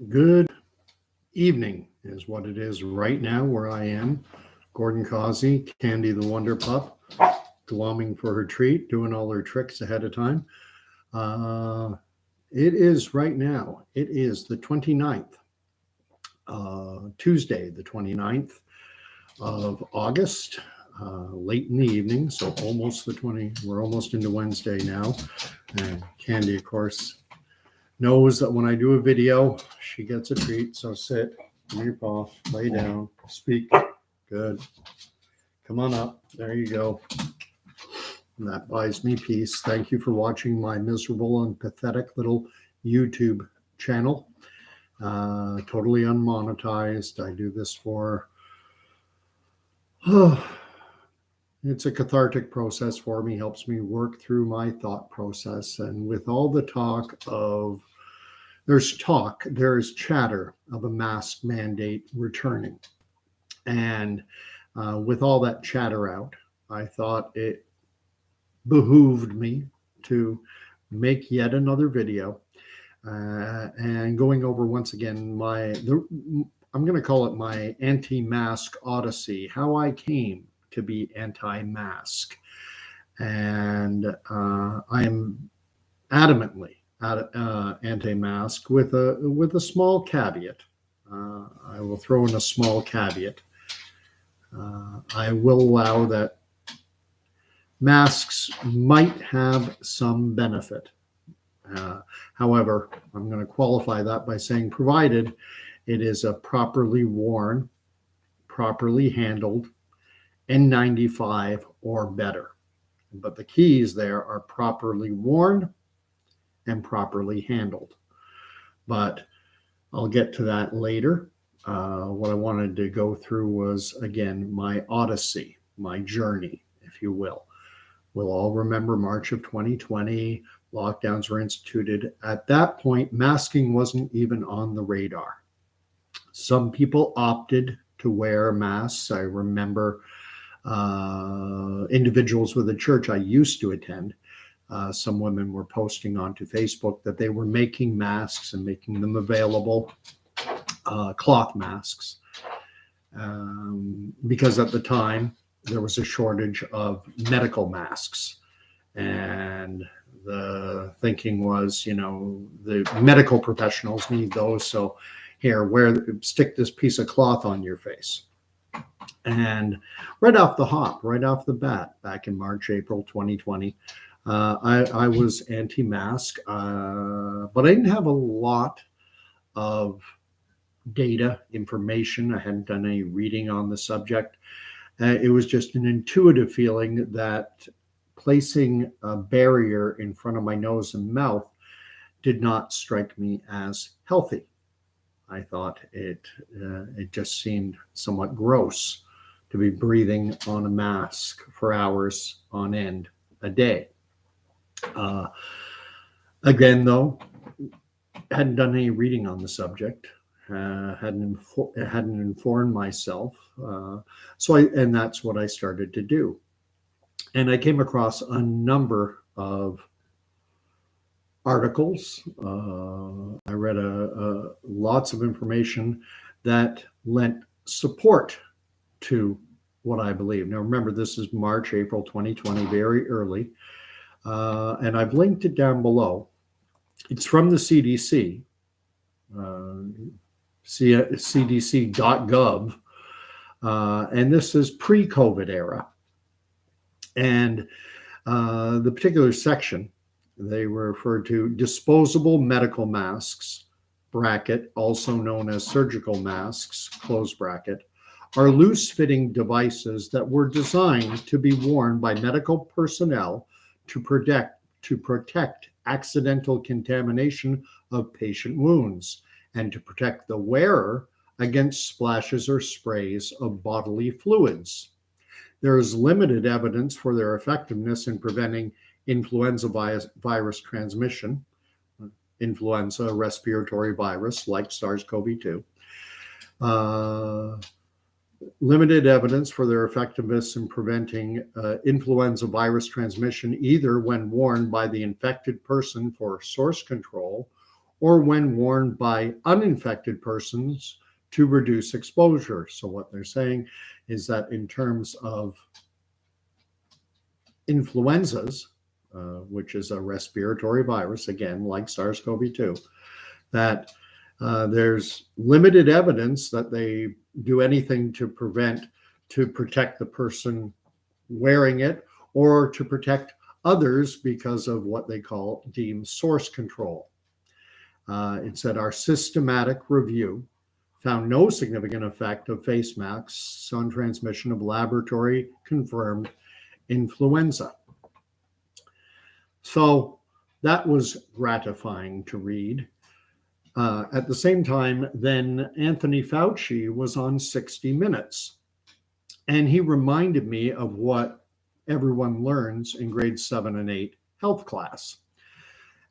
Good evening is what it is right now where I am. Gordon Causey, Candy the Wonder Pup, glomming for her treat, doing all her tricks ahead of time. Uh, it is right now. It is the 29th, Tuesday, the 29th of August, late in the evening. So almost the 20, we're almost into Wednesday now. And Candy, of course, knows that when I do a video, she gets a treat. So sit, give me your paw, lay down, speak. Good. Come on up. There you go. And that buys me peace. Thank you for watching my miserable and pathetic little YouTube channel. Totally unmonetized. I do this for, it's a cathartic process for me, helps me work through my thought process. And with all the talk of, there's chatter of a mask mandate returning. And with all that chatter out, I thought it behooved me to make yet another video and going over once again I'm going to call it my anti-mask odyssey, how I came to be anti-mask. And I am adamantly anti-mask with a small caveat. I will throw in a small caveat. I will allow that masks might have some benefit. However, I'm going to qualify that by saying provided it is a properly worn, properly handled N95 or better. But the keys there are properly worn and properly handled. But I'll get to that later. What I wanted to go through was, again, my odyssey, my journey, if you will. We'll all remember March of 2020, lockdowns were instituted. At that point, masking wasn't even on the radar. Some people opted to wear masks. I remember individuals with a church I used to attend. Some women were posting onto Facebook that they were making masks and making them available, cloth masks, because at the time there was a shortage of medical masks. And the thinking was, the medical professionals need those. So here, stick this piece of cloth on your face. And right off the bat, back in March, April 2020, I was anti-mask, but I didn't have a lot of data, information. I hadn't done any reading on the subject. It was just an intuitive feeling that placing a barrier in front of my nose and mouth did not strike me as healthy. I thought it just seemed somewhat gross to be breathing on a mask for hours on end a day. Again, though, hadn't done any reading on the subject, hadn't informed myself. And that's what I started to do. And I came across a number of articles. I read lots of information that lent support to what I believe. Now, remember, this is March, April 2020, very early. And I've linked it down below. It's from the CDC, cdc.gov. And this is pre-COVID era. And the particular section, they refer to disposable medical masks, bracket, also known as surgical masks, close bracket, are loose-fitting devices that were designed to be worn by medical personnel to protect accidental contamination of patient wounds and to protect the wearer against splashes or sprays of bodily fluids. There is limited evidence for their effectiveness in preventing influenza virus transmission, influenza respiratory virus like SARS-CoV-2. Limited evidence for their effectiveness in preventing influenza virus transmission, either when worn by the infected person for source control or when worn by uninfected persons to reduce exposure. So what they're saying is that in terms of influenzas, which is a respiratory virus, again, like SARS-CoV-2, that there's limited evidence that they do anything to protect the person wearing it or to protect others because of what they call deemed source control. It said our systematic review found no significant effect of face masks on transmission of laboratory confirmed influenza. So that was gratifying to read. At the same time, then Anthony Fauci was on 60 Minutes, and he reminded me of what everyone learns in grade 7 and 8 health class.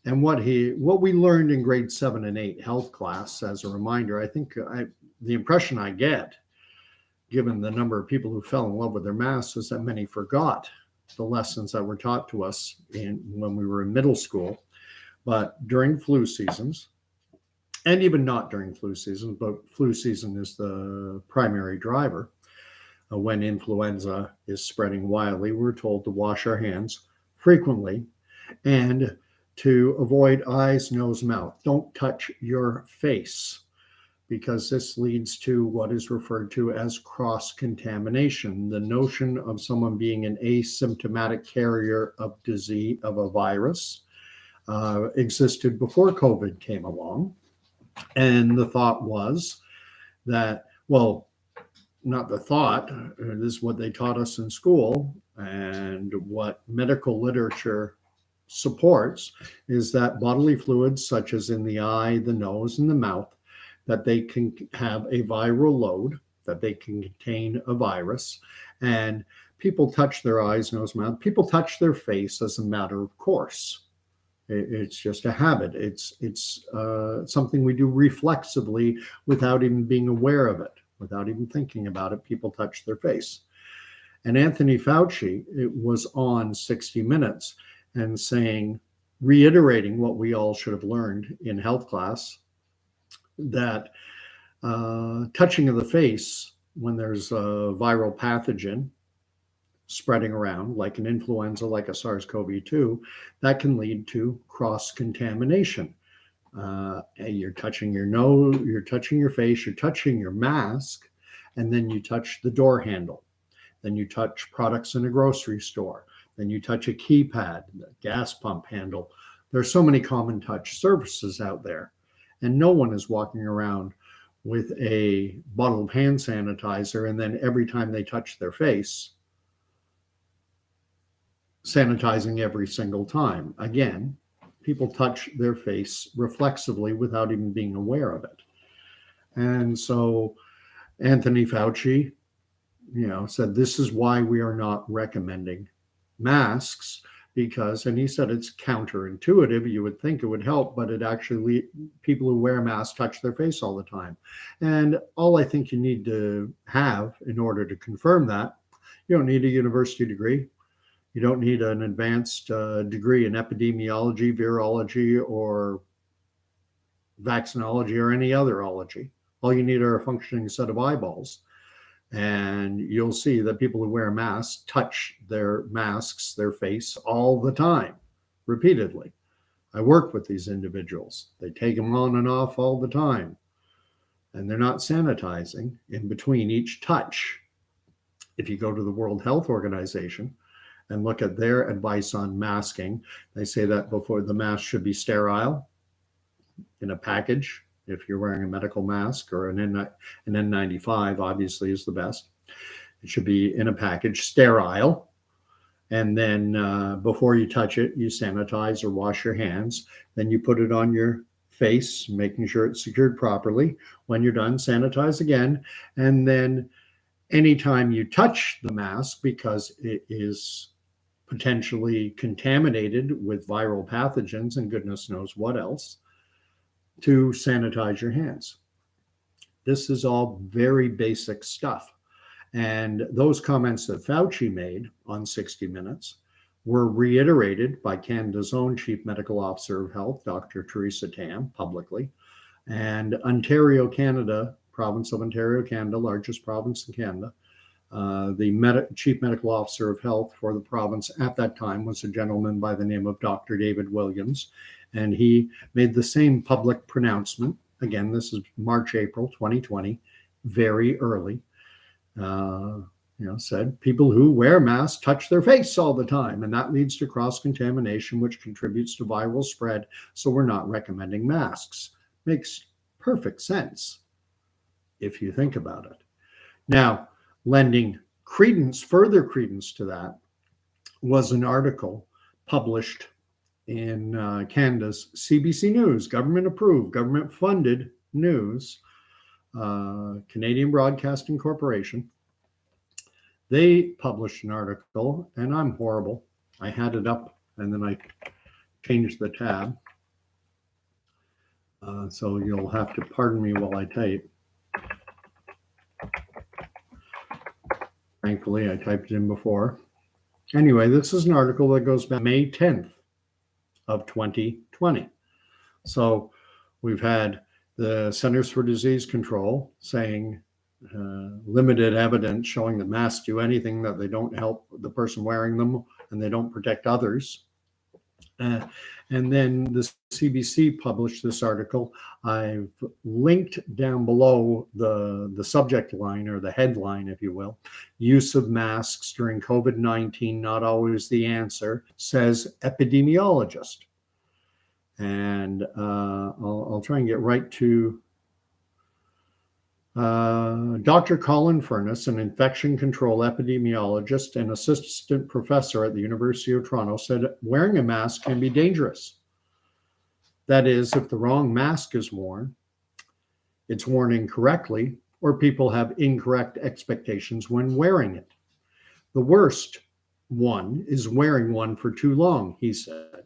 And what we learned in grade 7 and 8 health class, as a reminder, I think the impression I get, given the number of people who fell in love with their masks, is that many forgot the lessons that were taught to us when we were in middle school. But during flu seasons, and even not during flu season, but flu season is the primary driver. When influenza is spreading wildly, we're told to wash our hands frequently and to avoid eyes, nose, mouth. Don't touch your face, because this leads to what is referred to as cross-contamination. The notion of someone being an asymptomatic carrier of disease, of a virus, existed before COVID came along. And the thought was that, well, not the thought, this is what they taught us in school, and what medical literature supports is that bodily fluids, such as in the eye, the nose, and the mouth, that they can have a viral load, that they can contain a virus, and people touch their eyes, nose, mouth. People touch their face as a matter of course. It's just a habit. It's something we do reflexively without even being aware of it, without even thinking about it. People touch their face. And Anthony Fauci was on 60 Minutes and saying, reiterating what we all should have learned in health class, that touching of the face when there's a viral pathogen spreading around, like an influenza, like a SARS-CoV-2, that can lead to cross-contamination. You're touching your nose, you're touching your face, you're touching your mask, and then you touch the door handle. Then you touch products in a grocery store. Then you touch a keypad, the gas pump handle. There's so many common touch surfaces out there, and no one is walking around with a bottle of hand sanitizer and then every time they touch their face, sanitizing every single time. Again, people touch their face reflexively without even being aware of it. And so Anthony Fauci, said this is why we are not recommending masks, because, and he said it's counterintuitive. You would think it would help, but it actually, people who wear masks touch their face all the time. And all I think you need to have in order to confirm that, you don't need a university degree. You don't need an advanced degree in epidemiology, virology, or vaccinology, or any other ology. All you need are a functioning set of eyeballs. And you'll see that people who wear masks touch their masks, their face, all the time, repeatedly. I work with these individuals. They take them on and off all the time. And they're not sanitizing in between each touch. If you go to the World Health Organization and look at their advice on masking, they say that before the mask should be sterile in a package. If you're wearing a medical mask, or an N95, obviously is the best. It should be in a package, sterile. And then before you touch it, you sanitize or wash your hands. Then you put it on your face, making sure it's secured properly. When you're done, sanitize again. And then anytime you touch the mask, because it is potentially contaminated with viral pathogens and goodness knows what else, to sanitize your hands. This is all very basic stuff. And those comments that Fauci made on 60 Minutes were reiterated by Canada's own Chief Medical Officer of Health, Dr. Theresa Tam, publicly. And Ontario, Canada, province of Ontario, Canada, largest province in Canada, the Chief Medical Officer of Health for the province at that time was a gentleman by the name of Dr. David Williams. And he made the same public pronouncement. Again, this is March, April 2020, very early. Said people who wear masks touch their face all the time, and that leads to cross-contamination, which contributes to viral spread. So we're not recommending masks. Makes perfect sense if you think about it. Now, lending further credence to that was an article published in Canada's CBC News, government-approved, government-funded news, Canadian Broadcasting Corporation. They published an article, and I'm horrible. I had it up, and then I changed the tab. So you'll have to pardon me while I type. Thankfully, I typed it in before. Anyway, this is an article that goes back May 10th of 2020. So we've had the Centers for Disease Control saying limited evidence showing that masks do anything, that they don't help the person wearing them and they don't protect others. And then the CBC published this article. I've linked down below the subject line, or the headline, if you will. Use of masks during COVID-19, not always the answer, says epidemiologist. And I'll try and get right to Dr. Colin Furness, an infection control epidemiologist and assistant professor at the University of Toronto, said wearing a mask can be dangerous. That is, if the wrong mask is worn, it's worn incorrectly, or people have incorrect expectations when wearing it. The worst one is wearing one for too long, he said,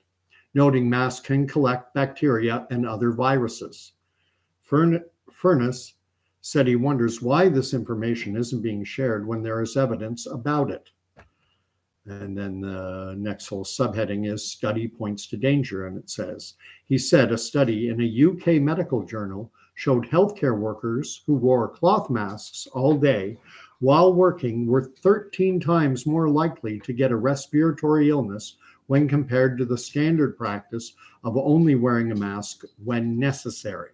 noting masks can collect bacteria and other viruses. Furness said he wonders why this information isn't being shared when there is evidence about it. And then the next whole subheading is study points to danger. And it says, he said a study in a UK medical journal showed healthcare workers who wore cloth masks all day while working were 13 times more likely to get a respiratory illness when compared to the standard practice of only wearing a mask when necessary.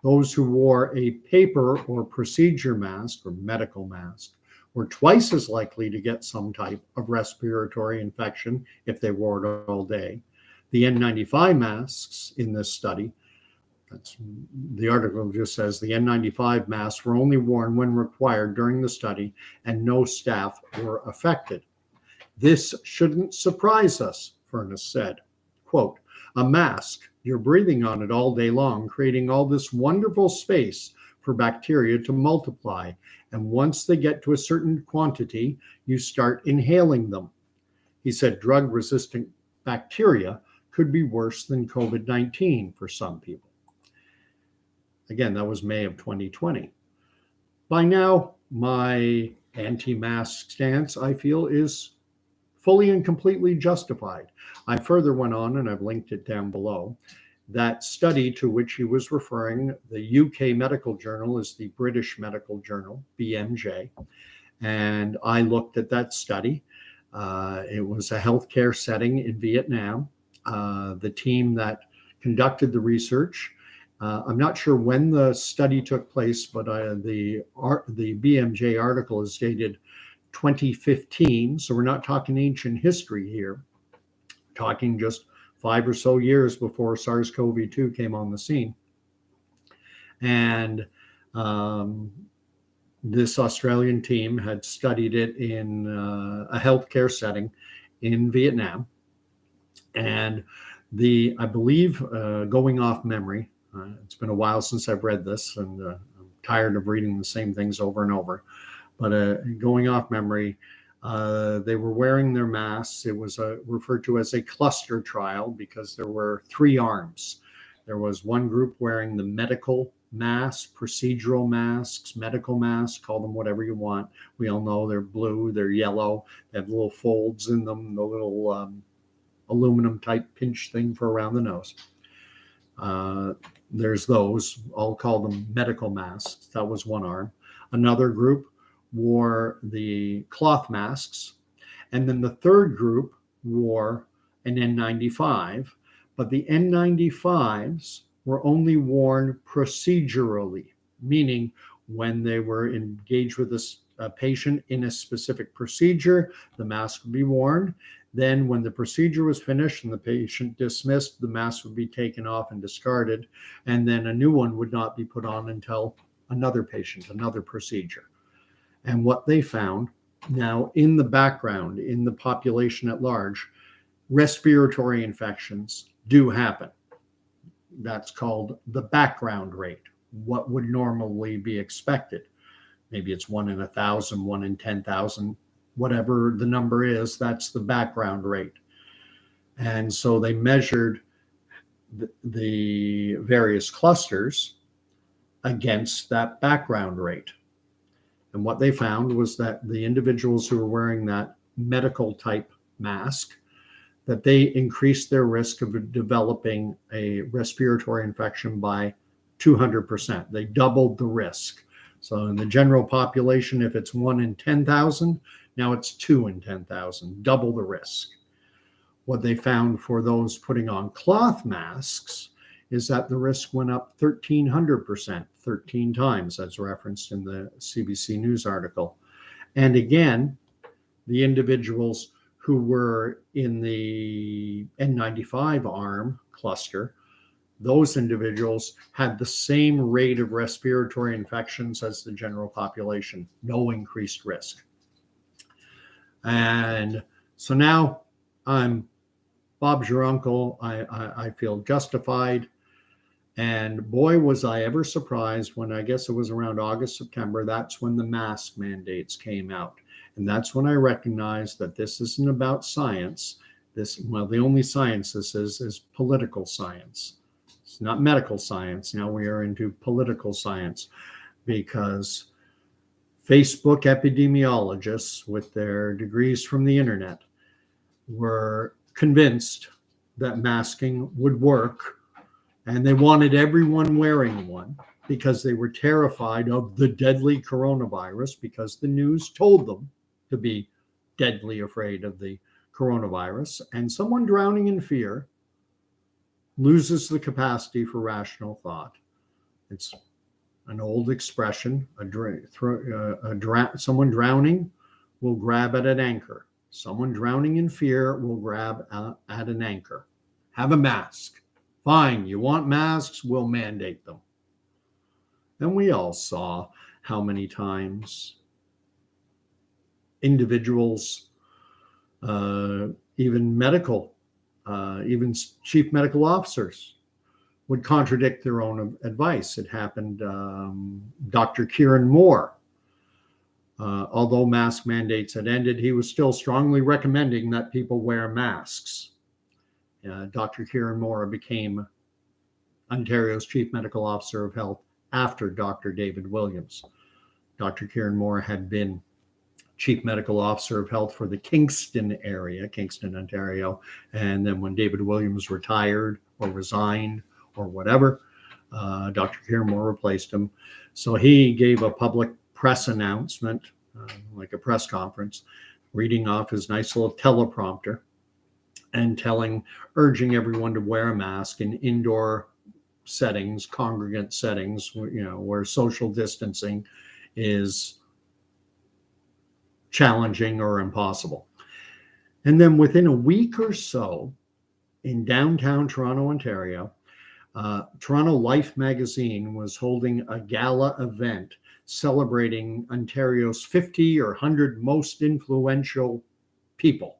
Those who wore a paper or procedure mask or medical mask were twice as likely to get some type of respiratory infection if they wore it all day. The N95 masks in this study, the article just says the N95 masks were only worn when required during the study, and no staff were affected. This shouldn't surprise us, Furness said. Quote, a mask, you're breathing on it all day long, creating all this wonderful space for bacteria to multiply. And once they get to a certain quantity, you start inhaling them. He said drug-resistant bacteria could be worse than COVID-19 for some people. Again, that was May of 2020. By now, my anti-mask stance, I feel, is fully and completely justified. I further went on, and I've linked it down below. That study to which he was referring, the UK medical journal, is the British Medical Journal, BMJ. And I looked at that study. It was a healthcare setting in Vietnam. The team that conducted the research, I'm not sure when the study took place, but the BMJ article is dated 2015. So we're not talking ancient history here. We're talking just 5 or so years before SARS-CoV-2 came on the scene. And this Australian team had studied it in a healthcare setting in Vietnam. And I believe, going off memory, it's been a while since I've read this, and I'm tired of reading the same things over and over. But going off memory, they were wearing their masks. It was referred to as a cluster trial because there were 3 arms. There was one group wearing the medical masks, procedural masks, medical masks, call them whatever you want. We all know they're blue, they're yellow, they have little folds in them, the little aluminum type pinch thing for around the nose. There's those, I'll call them medical masks. That was one arm. Another group wore the cloth masks. And then the third group wore an N95, but the N95s were only worn procedurally, meaning when they were engaged with a patient in a specific procedure, the mask would be worn. Then when the procedure was finished and the patient dismissed, the mask would be taken off and discarded. And then a new one would not be put on until another patient, another procedure. And what they found now in the background, in the population at large, respiratory infections do happen. That's called the background rate, what would normally be expected. Maybe it's 1 in 1,000, 1 in 10,000, whatever the number is, that's the background rate. And so they measured the various clusters against that background rate. And what they found was that the individuals who were wearing that medical type mask, that they increased their risk of developing a respiratory infection by 200%. They doubled the risk. So in the general population, if it's 1 in 10,000, now it's 2 in 10,000, double the risk. What they found for those putting on cloth masks is that the risk went up 1,300%, 13 times, as referenced in the CBC News article. And again, the individuals who were in the N95 arm cluster, those individuals had the same rate of respiratory infections as the general population, no increased risk. And so now I'm Bob's your uncle. I feel justified. And boy, was I ever surprised when I guess it was around August, September, that's when the mask mandates came out. And that's when I recognized that this isn't about science. The only science this is political science. It's not medical science. Now we are into political science because Facebook epidemiologists with their degrees from the internet were convinced that masking would work, and they wanted everyone wearing one because they were terrified of the deadly coronavirus, because the news told them to be deadly afraid of the coronavirus. And someone drowning in fear loses the capacity for rational thought. It's an old expression, someone drowning will grab at an anchor. Someone drowning in fear will grab at an anchor. Have a mask. Fine, you want masks, we'll mandate them. And we all saw how many times individuals, even chief medical officers, would contradict their own advice. It happened, Dr. Kieran Moore, although mask mandates had ended, he was still strongly recommending that people wear masks. Dr. Kieran Moore became Ontario's Chief Medical Officer of Health after Dr. David Williams. Dr. Kieran Moore had been Chief Medical Officer of Health for the Kingston area, Kingston, Ontario. And then when David Williams retired or resigned or whatever, Dr. Kieran Moore replaced him. So he gave a public press announcement, like a press conference, reading off his nice little teleprompter and urging everyone to wear a mask in indoor settings, congregate settings, where social distancing is challenging or impossible. And then within a week or so, in downtown Toronto, Ontario, Toronto Life magazine was holding a gala event celebrating Ontario's 50 or 100 most influential people.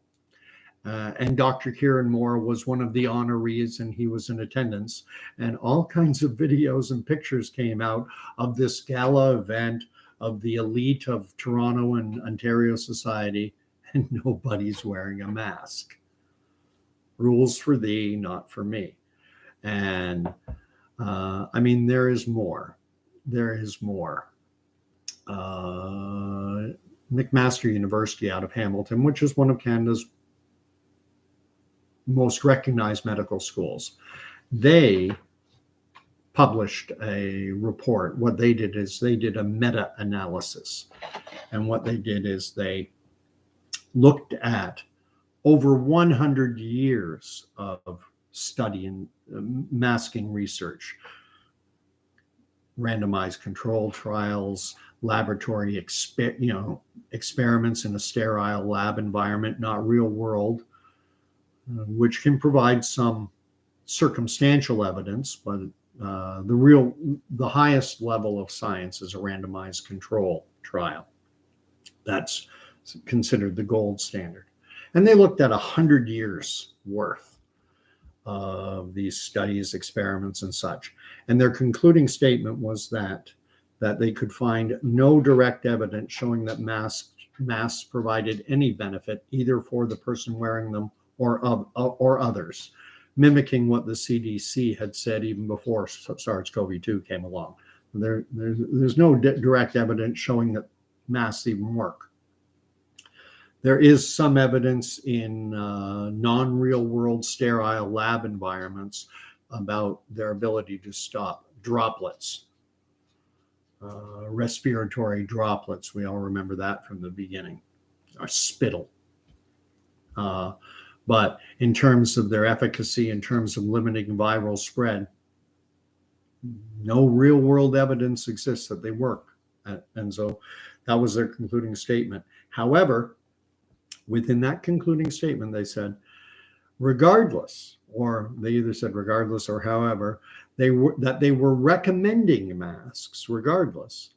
And Dr. Kieran Moore was one of the honorees, and he was in attendance. And all kinds of videos and pictures came out of this gala event of the elite of Toronto and Ontario society, and nobody's wearing a mask. Rules for thee, not for me. And I mean, there is more. There is more. McMaster University out of Hamilton, which is one of Canada's most recognized medical schools, they published a report. What they did is they did a meta-analysis. And what they did is they looked at over 100 years of study and masking research, randomized control trials, laboratory experiments in a sterile lab environment, not real world, which can provide some circumstantial evidence, but the highest level of science is a randomized control trial. That's considered the gold standard. And they looked at 100 years worth of these studies, experiments, and such. And their concluding statement was that they could find no direct evidence showing that masks provided any benefit either for the person wearing them or others, mimicking what the CDC had said even before SARS-CoV-2 came along. There's no direct evidence showing that masks even work. There is some evidence in non-real world sterile lab environments about their ability to stop droplets, respiratory droplets. We all remember that from the beginning, or spittle. But in terms of their efficacy, in terms of limiting viral spread, no real world evidence exists that they work. And so that was their concluding statement. However, within that concluding statement, they said, regardless, or they either said regardless or however, they were recommending masks regardless,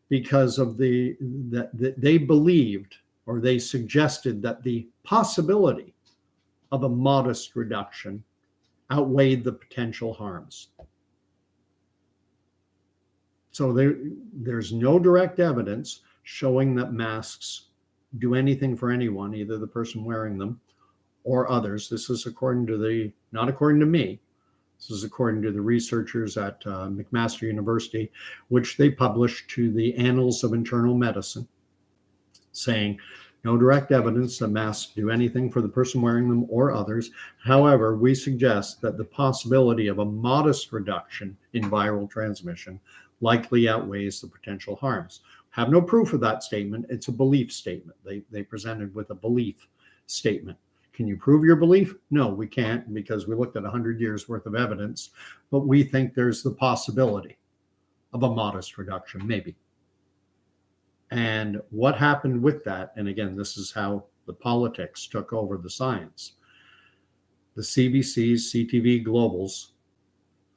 because of that they believed, or they suggested, that the possibility of a modest reduction outweighed the potential harms. So there's no direct evidence showing that masks do anything for anyone, either the person wearing them or others. This is not according to me. This is according to the researchers at McMaster University, which they published to the Annals of Internal Medicine, saying no direct evidence that masks do anything for the person wearing them or others. However, we suggest that the possibility of a modest reduction in viral transmission likely outweighs the potential harms. Have no proof of that statement. It's a belief statement. They presented with a belief statement. Can you prove your belief? No, we can't, because we looked at 100 years worth of evidence, but we think there's the possibility of a modest reduction, maybe. And what happened with that, and again, this is how the politics took over the science. The CBC's, CTV Globals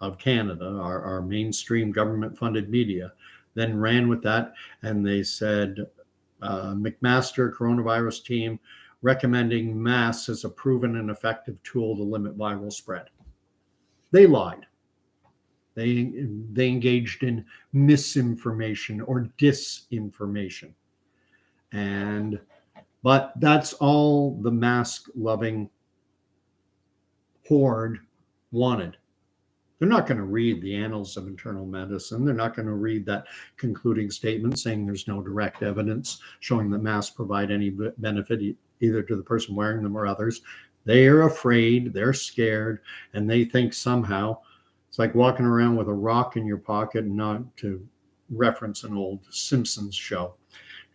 of Canada, our mainstream government-funded media, then ran with that, and they said, McMaster coronavirus team recommending masks as a proven and effective tool to limit viral spread. They lied. They engaged in misinformation or disinformation. But that's all the mask-loving horde wanted. They're not going to read the Annals of Internal Medicine. They're not going to read that concluding statement saying there's no direct evidence showing that masks provide any benefit either to the person wearing them or others. They are afraid, they're scared, and they think somehow it's like walking around with a rock in your pocket, not to reference an old Simpsons show,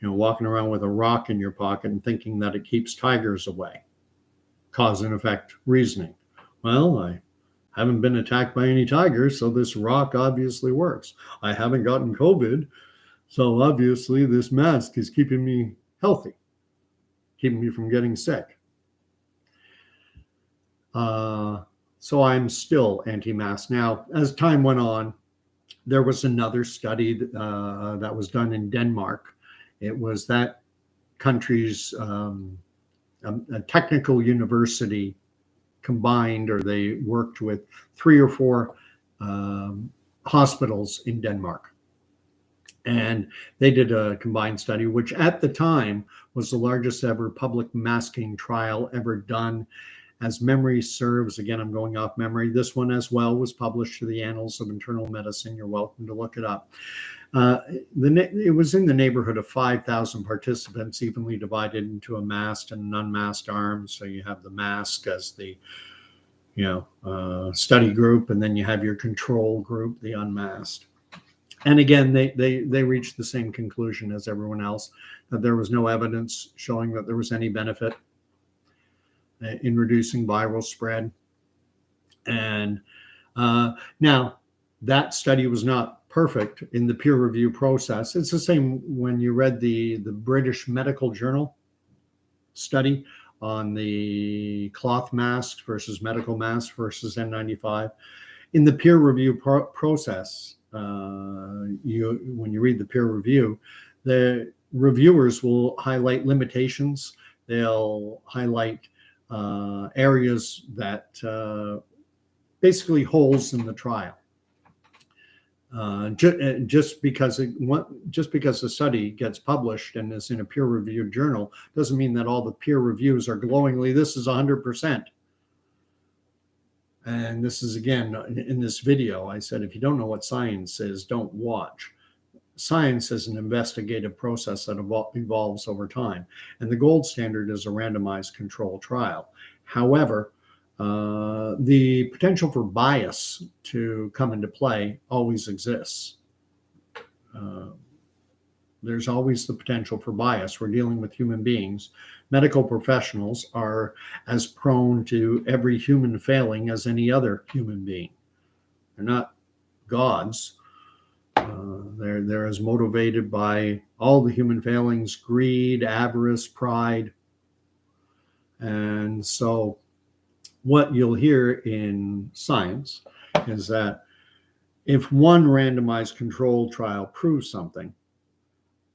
walking around with a rock in your pocket and thinking that it keeps tigers away. Cause and effect reasoning. Well, I haven't been attacked by any tigers, so this rock obviously works. I haven't gotten COVID, so obviously this mask is keeping me healthy, keeping me from getting sick. So I'm still anti-mask. Now, as time went on, there was another study that was done in Denmark. It was that country's a technical university combined, or they worked with 3 or 4 hospitals in Denmark. And they did a combined study, which at the time was the largest ever public masking trial ever done. As memory serves, again, I'm going off memory, this one as well was published to the Annals of Internal Medicine. You're welcome to look it up. It was in the neighborhood of 5,000 participants, evenly divided into a masked and an unmasked arm. So you have the mask as the study group, and then you have your control group, the unmasked. And again, they reached the same conclusion as everyone else, that there was no evidence showing that there was any benefit in reducing viral spread. And now that study was not perfect in the peer review process. It's the same when you read the British Medical Journal study on the cloth masks versus medical masks versus N95. In the peer review process, when you read the peer review, the reviewers will highlight limitations. They'll highlight areas that basically holes in the trial. Just because a study gets published and is in a peer-reviewed journal doesn't mean that all the peer reviews are glowingly, this is 100%. And this is, again, in this video, I said, if you don't know what science is, don't watch. Science is an investigative process that evolves over time. And the gold standard is a randomized control trial. However, the potential for bias to come into play always exists. There's always the potential for bias. We're dealing with human beings. Medical professionals are as prone to every human failing as any other human being. They're not gods. They're as motivated by all the human failings: greed, avarice, pride. And so what you'll hear in science is that if one randomized controlled trial proves something,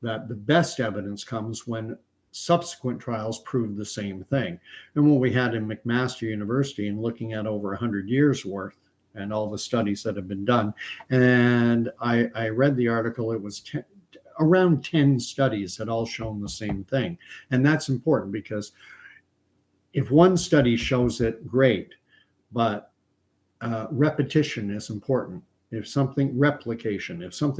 that the best evidence comes when subsequent trials prove the same thing. And what we had in McMaster University, and looking at over 100 years worth and all the studies that have been done, and I read the article, it was around 10 studies had all shown the same thing. And that's important, because if one study shows it, great, but repetition is important. If something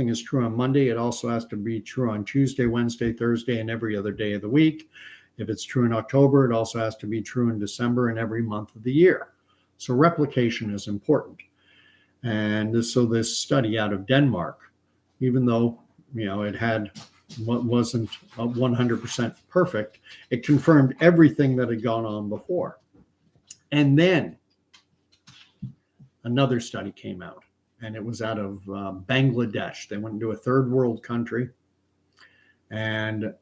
is true on Monday, it also has to be true on Tuesday, Wednesday, Thursday, and every other day of the week. If it's true in October, it also has to be true in December and every month of the year. So replication is important. And so this study out of Denmark, even though it had what wasn't 100% perfect, it confirmed everything that had gone on before. And then another study came out, and it was out of Bangladesh. They went into a third world country. And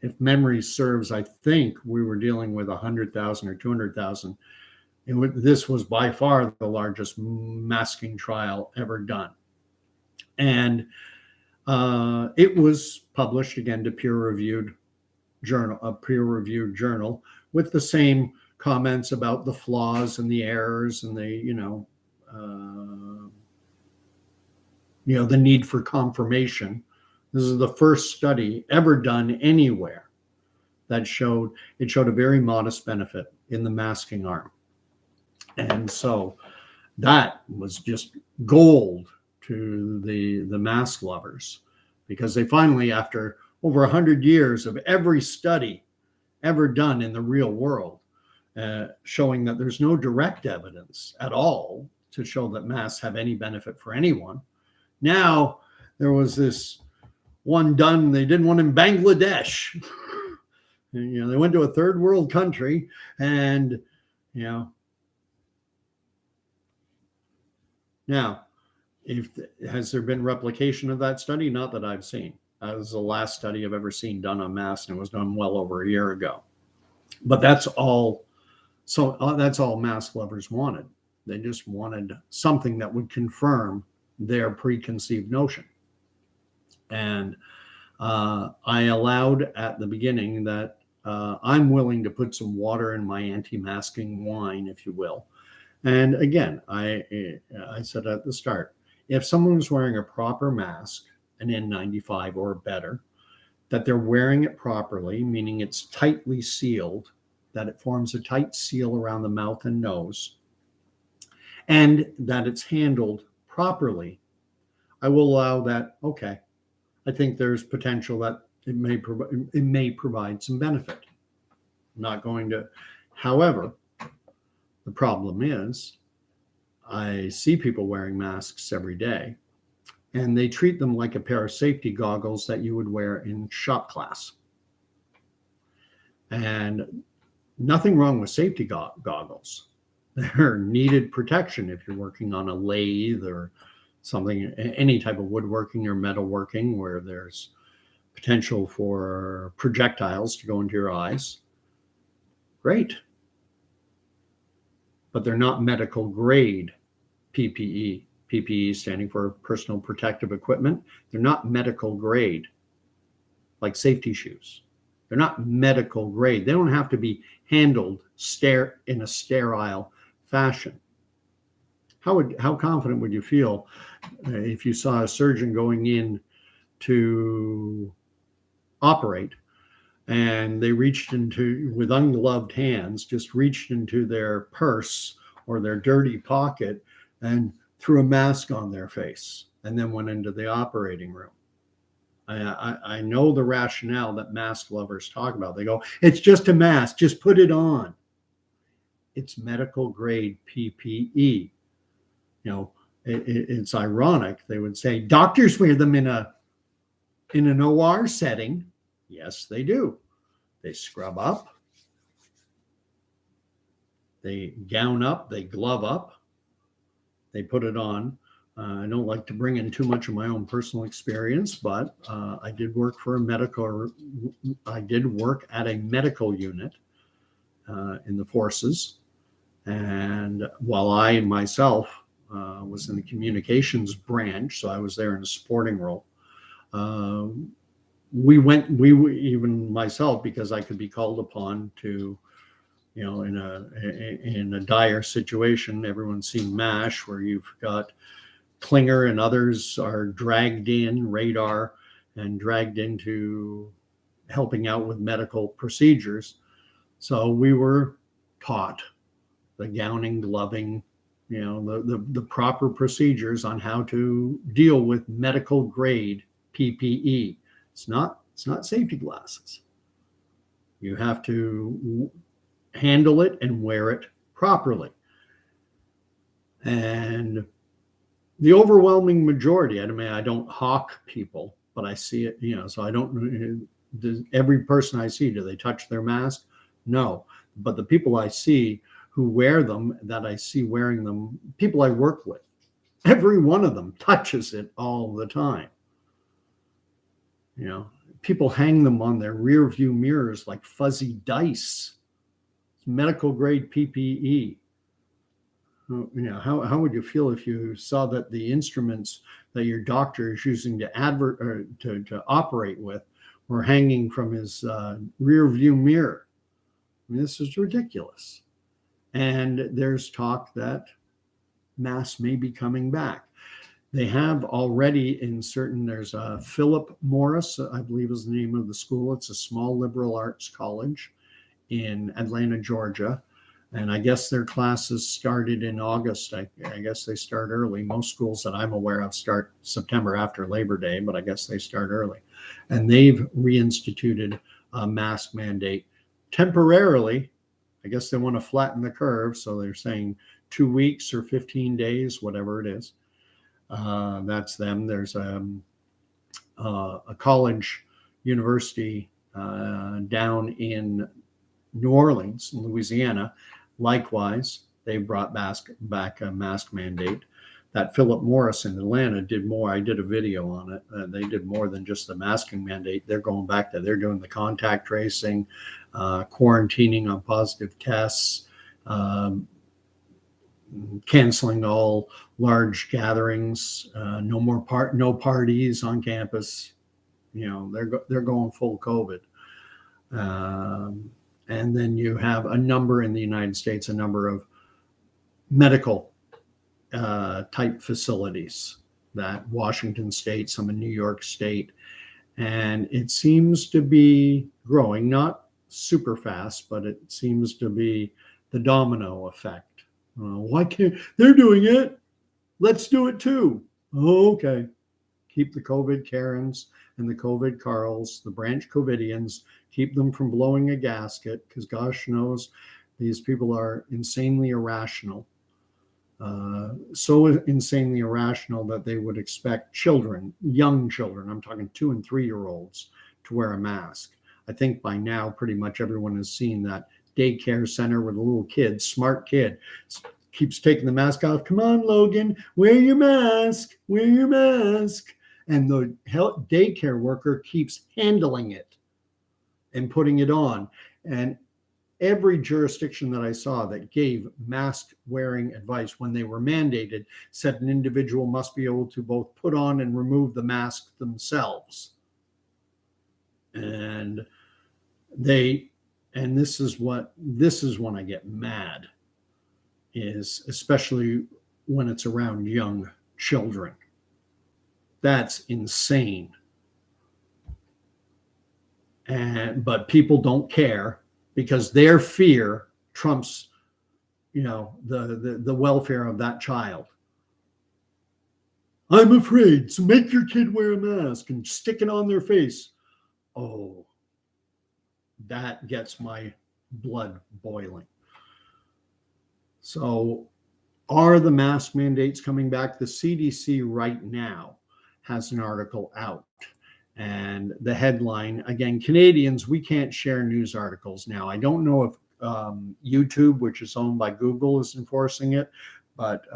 if memory serves, I think we were dealing with 100,000 or 200,000. This was by far the largest masking trial ever done. And it was published again to a peer-reviewed journal with the same comments about the flaws and the errors and the need for confirmation. This is the first study ever done anywhere that showed a very modest benefit in the masking arm. And so that was just gold to the mask lovers, because they finally, after over 100 years of every study ever done in the real world, showing that there's no direct evidence at all to show that masks have any benefit for anyone. Now there was this one done, they did one in Bangladesh. They went to a third world country, and now, has there been replication of that study? Not that I've seen. That was the last study I've ever seen done on masks, and it was done well over a year ago. But that's all. So that's all mask lovers wanted. They just wanted something that would confirm their preconceived notion. And I allowed at the beginning that I'm willing to put some water in my anti-masking wine, if you will. And again, I said at the start, if someone's wearing a proper mask, an N95 or better, that they're wearing it properly, meaning it's tightly sealed, that it forms a tight seal around the mouth and nose, and that it's handled properly, I will allow that, okay, I think there's potential that it may provide some benefit. I'm not going to, however, the problem is I see people wearing masks every day, and they treat them like a pair of safety goggles that you would wear in shop class. And nothing wrong with safety goggles. They're needed protection if you're working on a lathe or something, any type of woodworking or metalworking where there's potential for projectiles to go into your eyes. Great. But they're not medical grade PPE. PPE standing for personal protective equipment. They're not medical grade, like safety shoes. They're not medical grade. They don't have to be handled in a sterile fashion. How confident would you feel if you saw a surgeon going in to operate and they reached into, with ungloved hands, just reached into their purse or their dirty pocket and threw a mask on their face and then went into the operating room? I know the rationale that mask lovers talk about. They go, it's just a mask, just put it on. It's medical grade PPE. You know, it's ironic. They would say doctors wear them in an OR setting. Yes, they do. They scrub up, they gown up, they glove up, they put it on. I don't like to bring in too much of my own personal experience, but I did work at a medical unit in the forces. And while I myself was in the communications branch, so I was there in a supporting role, even myself, because I could be called upon to, you know, in a dire situation. Everyone's seen MASH, where you've got Klinger and others are dragged in, radar, and dragged into helping out with medical procedures. So we were taught the gowning, gloving, you know, the proper procedures on how to deal with medical grade PPE. It's not safety glasses. You have to handle it and wear it properly. And the overwhelming majority, I mean, I don't hawk people, but I see it, you know, so I don't, every person I see, do they touch their mask? No. But the people I see who wear them, that I see wearing them, people I work with, every one of them touches it all the time. You know, people hang them on their rear view mirrors like fuzzy dice. It's medical grade PPE. You know, how would you feel if you saw that the instruments that your doctor is using to operate with were hanging from his rear view mirror? I mean, this is ridiculous. And there's talk that masks may be coming back. They have already there's Philip Morris, I believe is the name of the school. It's a small liberal arts college in Atlanta, Georgia. And I guess their classes started in August. I guess they start early. Most schools that I'm aware of start September after Labor Day, but I guess they start early. And they've reinstituted a mask mandate temporarily. I guess they want to flatten the curve. So they're saying 2 weeks or 15 days, whatever it is. That's them. There's a college university down in New Orleans, Louisiana. Likewise, they brought back a mask mandate. That Philip Morris in Atlanta did more. I did a video on it. They did more than just the masking mandate. They're going back to, they're doing the contact tracing, quarantining on positive tests, canceling all large gatherings, no parties on campus. You know, they're going full COVID. And then you have a number in the United States, a number of medical type facilities, that Washington State, some in New York State, and it seems to be growing, not super fast, but it seems to be the domino effect. Why can't they're doing it? Let's do it too. Oh, okay. Keep the COVID Karens and the COVID Carls, the branch Covidians, keep them from blowing a gasket, because gosh knows these people are insanely irrational. So insanely irrational that they would expect children, young children, I'm talking 2 and 3 year olds, to wear a mask. I think by now pretty much everyone has seen that daycare center with a little kid, smart kid, keeps taking the mask off. Come on, Logan, wear your mask, wear your mask. And the daycare worker keeps handling it and putting it on. And every jurisdiction that I saw that gave mask wearing advice when they were mandated said an individual must be able to both put on and remove the mask themselves. And this is when I get mad, is especially when it's around young children. That's insane. But people don't care, because their fear trumps, the welfare of that child. I'm afraid, so make your kid wear a mask and stick it on their face. Oh, that gets my blood boiling. So, are the mask mandates coming back? The CDC right now has an article out. And the headline, again, Canadians, we can't share news articles now. I don't know if YouTube, which is owned by Google, is enforcing it, but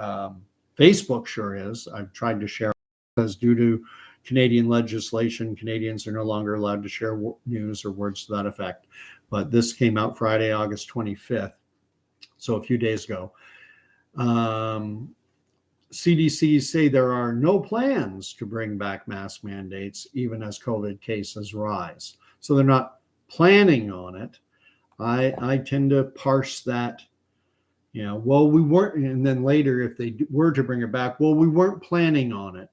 Facebook sure is. I've tried to share, because due to Canadian legislation, Canadians are no longer allowed to share news or words to that effect. But this came out Friday, August 25th, so a few days ago. CDC say there are no plans to bring back mask mandates, even as COVID cases rise. So they're not planning on it. I tend to parse that, well, we weren't, and then later, if they were to bring it back, well, we weren't planning on it,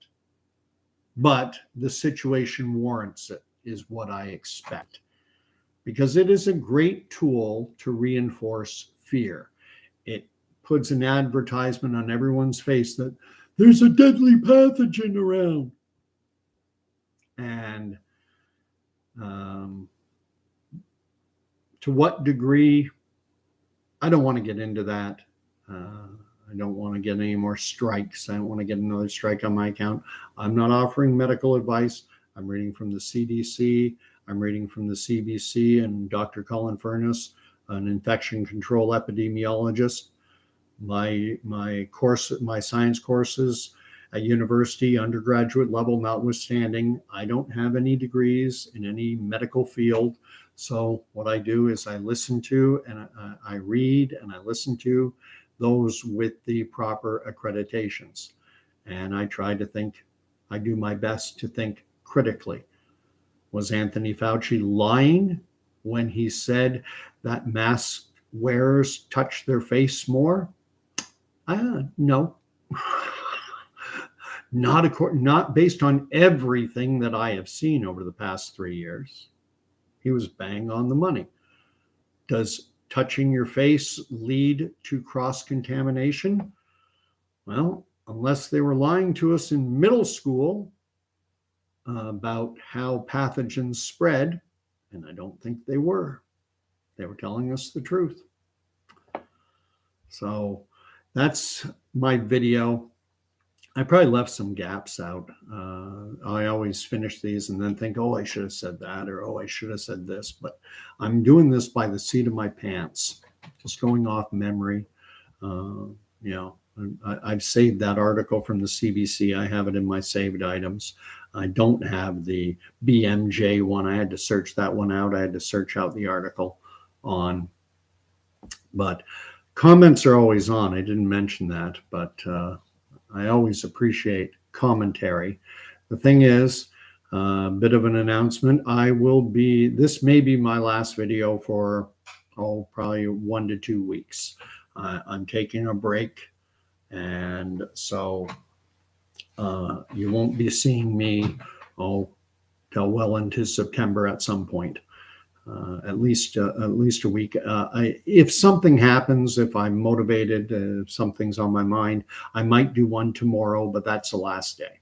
but the situation warrants it, is what I expect. Because it is a great tool to reinforce fear. It puts an advertisement on everyone's face that there's a deadly pathogen around. And to what degree, I don't want to get into that. I don't want to get any more strikes. I don't want to get another strike on my account. I'm not offering medical advice. I'm reading from the CDC. I'm reading from the CBC and Dr. Colin Furness, an infection control epidemiologist. My science courses at university, undergraduate level notwithstanding, I don't have any degrees in any medical field. So what I do is I listen to and I read and I listen to those with the proper accreditations. And I try to think, I do my best to think critically. Was Anthony Fauci lying when he said that mask wearers touch their face more? No. Not based on everything that I have seen over the past 3 years. He was bang on the money. Does touching your face lead to cross-contamination? Well, unless they were lying to us in middle school about how pathogens spread, and I don't think they were. They were telling us the truth. So that's my video. I probably left some gaps out. I always finish these and then think, oh, I should have said that, or oh, I should have said this. But I'm doing this by the seat of my pants, just going off memory. I've saved that article from the CBC. I have it in my saved items. I don't have the BMJ one. I had to search that one out. I had to search out the article on. But comments are always on. I didn't mention that, but I always appreciate commentary. The thing is, a bit of an announcement. This may be my last video for, probably 1 to 2 weeks. I'm taking a break. And so you won't be seeing me, till well into September at some point. at least a week. If something happens, if I'm motivated, if something's on my mind, I might do one tomorrow, but that's the last day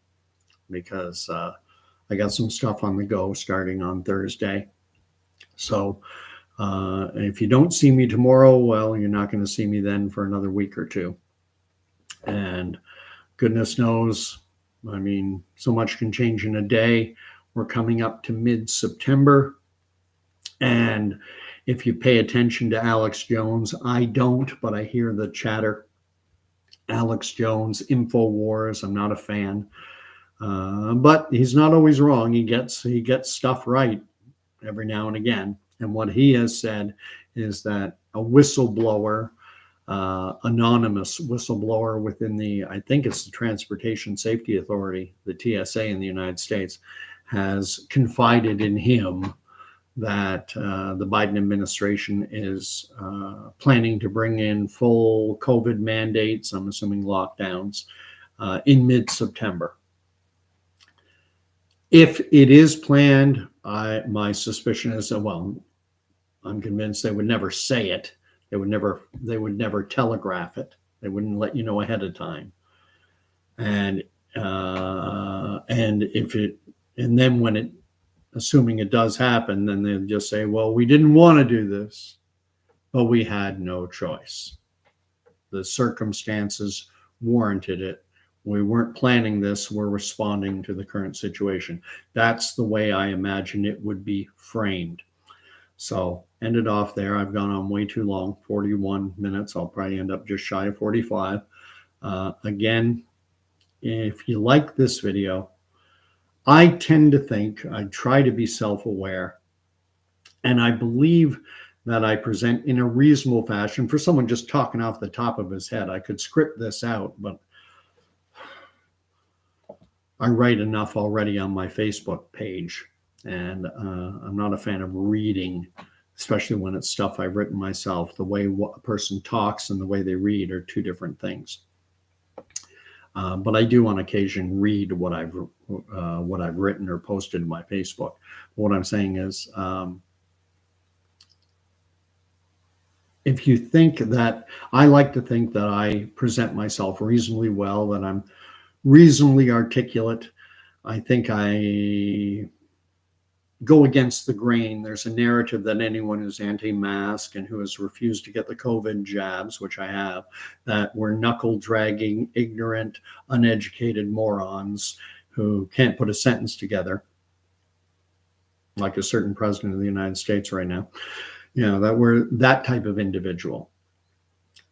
because I got some stuff on the go starting on Thursday. So if you don't see me tomorrow, well, you're not going to see me then for another week or two. And goodness knows, I mean, so much can change in a day. We're coming up to mid-September. And if you pay attention to Alex Jones, I don't, but I hear the chatter. Alex Jones, InfoWars, I'm not a fan. But he's not always wrong. He gets stuff right every now and again. And what he has said is that a whistleblower, anonymous whistleblower within I think it's the Transportation Safety Authority, the TSA in the United States, has confided in him that the Biden administration is planning to bring in full COVID mandates, I'm assuming lockdowns, in mid-September. If it is planned, my suspicion is that, well, I'm convinced they would never say it. They would never telegraph it. They wouldn't let you know ahead of time. And then when it, assuming it does happen, then they'll just say, well, we didn't want to do this, but we had no choice. The circumstances warranted it. We weren't planning this. We're responding to the current situation. That's the way I imagine it would be framed. So end it off there. I've gone on way too long, 41 minutes. I'll probably end up just shy of 45. Again, if you like this video, I tend to think, I try to be self-aware, and I believe that I present in a reasonable fashion. For someone just talking off the top of his head, I could script this out, but I write enough already on my Facebook page, and I'm not a fan of reading, especially when it's stuff I've written myself. The way a person talks and the way they read are two different things. But I do on occasion read what I've written or posted in my Facebook. What I'm saying is, if you think that, I like to think that I present myself reasonably well, that I'm reasonably articulate. I think I go against the grain. There's a narrative that anyone who's anti-mask and who has refused to get the COVID jabs, which I have, that we're knuckle-dragging, ignorant, uneducated morons who can't put a sentence together, like a certain president of the United States right now. You know, that we're that type of individual.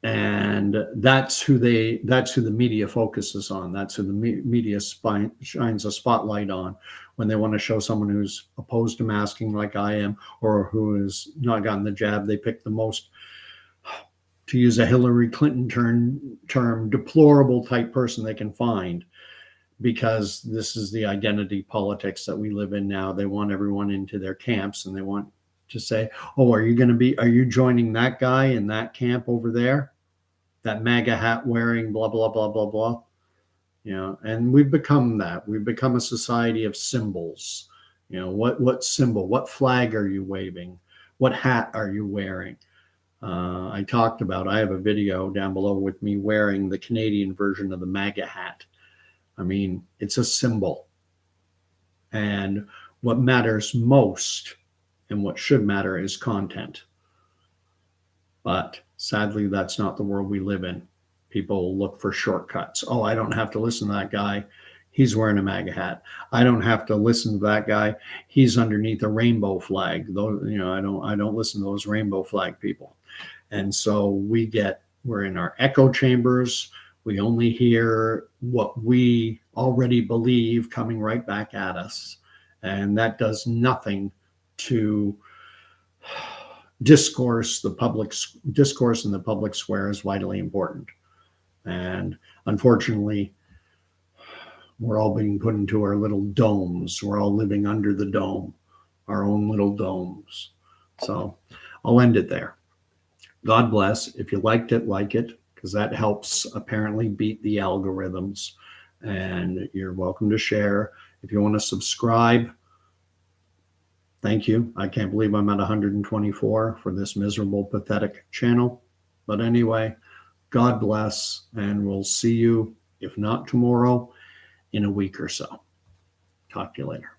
And that's who the media focuses on. That's who the media shines a spotlight on when they want to show someone who's opposed to masking like I am, or who has not gotten the jab. They pick the most, to use a Hillary Clinton term, deplorable type person they can find, because this is the identity politics that we live in now. They want everyone into their camps, and they want to say, oh, are you joining that guy in that camp over there? That MAGA hat wearing, blah, blah, blah, blah, blah. You know, and we've become that. We've become a society of symbols. You know, what symbol, what flag are you waving? What hat are you wearing? I have a video down below with me wearing the Canadian version of the MAGA hat. I mean, it's a symbol. And what matters most and what should matter is content. But sadly, that's not the world we live in. People look for shortcuts. Oh, I don't have to listen to that guy. He's wearing a MAGA hat. I don't have to listen to that guy. He's underneath a rainbow flag. Though, you know, I don't listen to those rainbow flag people. And so we're in our echo chambers. We only hear what we already believe coming right back at us. And that does nothing to discourse. The public discourse in the public square is vitally important. And unfortunately, we're all being put into our little domes. We're all living under the dome, our own little domes. So I'll end it there. God bless. If you liked it, like it, because that helps apparently beat the algorithms. And you're welcome to share. If you want to subscribe, Thank you. I can't believe I'm at 124 for this miserable, pathetic channel. But anyway, God bless, and we'll see you, if not tomorrow, in a week or so. Talk to you later.